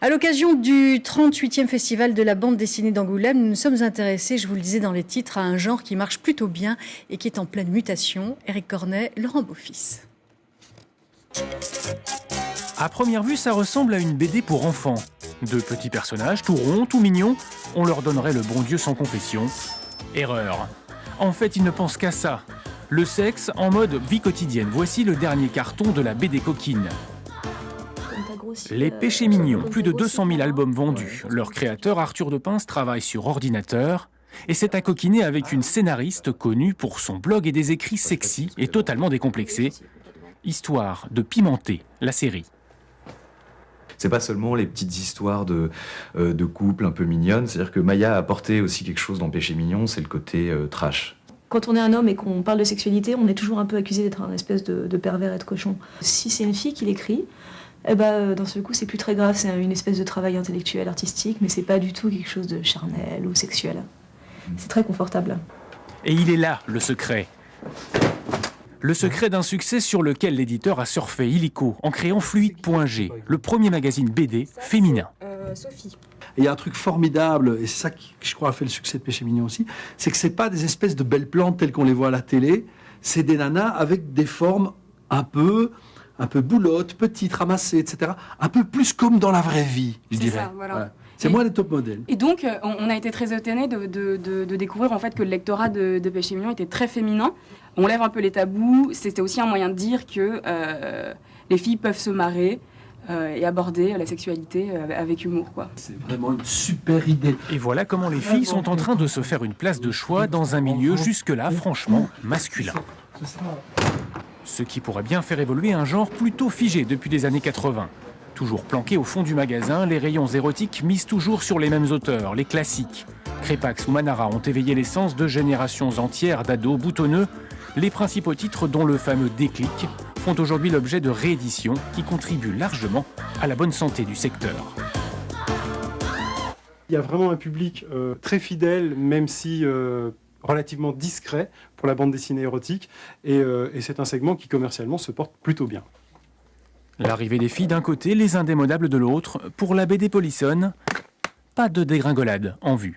À l'occasion du 38e festival de la bande dessinée d'Angoulême, nous nous sommes intéressés, je vous le disais dans les titres, à un genre qui marche plutôt bien et qui est en pleine mutation. Éric Cornet, Laurent Beaufils. À première vue, ça ressemble à une BD pour enfants. Deux petits personnages, tout ronds, tout mignons, on leur donnerait le bon Dieu sans confession. Erreur. En fait, ils ne pensent qu'à ça. Le sexe en mode vie quotidienne. Voici le dernier carton de la BD coquine. Les péchés mignons, plus de 200 000 albums vendus. Leur créateur, Arthur de Pince, travaille sur ordinateur et s'est accoquiné avec une scénariste connue pour son blog et des écrits sexy et totalement décomplexés. Histoire de pimenter la série. C'est pas seulement les petites histoires de couple un peu mignonnes, c'est-à-dire que Maya a apporté aussi quelque chose dans Péché mignon, c'est le côté trash. Quand on est un homme et qu'on parle de sexualité, on est toujours un peu accusé d'être un espèce de pervers et de cochon. Si c'est une fille qui l'écrit, eh ben, dans ce coup, c'est plus très grave, c'est une espèce de travail intellectuel, artistique, mais c'est pas du tout quelque chose de charnel ou sexuel. C'est très confortable. Et il est là, le secret. Le secret d'un succès sur lequel l'éditeur a surfé illico en créant Fluide.g, le premier magazine BD féminin. Sophie. Et il y a un truc formidable, et c'est ça qui, je crois, a fait le succès de Péché mignon aussi, c'est que c'est pas des espèces de belles plantes telles qu'on les voit à la télé, c'est des nanas avec des formes un peu boulottes, petites, ramassées, etc. Un peu plus comme dans la vraie vie, je dirais. Ça, voilà. C'est moins des top modèles. Et donc, on a été très étonnés de découvrir en fait que le lectorat de Péché mignon était très féminin. On lève un peu les tabous. C'était aussi un moyen de dire que les filles peuvent se marrer et aborder la sexualité avec humour, quoi. C'est vraiment une super idée. Et voilà comment les filles sont en train de se faire une place de choix dans un milieu jusque-là franchement masculin. Ce qui pourrait bien faire évoluer un genre plutôt figé depuis les années 80. Toujours planqués au fond du magasin, les rayons érotiques misent toujours sur les mêmes auteurs, les classiques. Crépax ou Manara ont éveillé l'essence de générations entières d'ados boutonneux. Les principaux titres, dont le fameux Déclic, font aujourd'hui l'objet de rééditions qui contribuent largement à la bonne santé du secteur. Il y a vraiment un public très fidèle, même si relativement discret pour la bande dessinée érotique. Et c'est un segment qui commercialement se porte plutôt bien. L'arrivée des filles d'un côté, les indémodables de l'autre. Pour la BD Polissonne, pas de dégringolade en vue.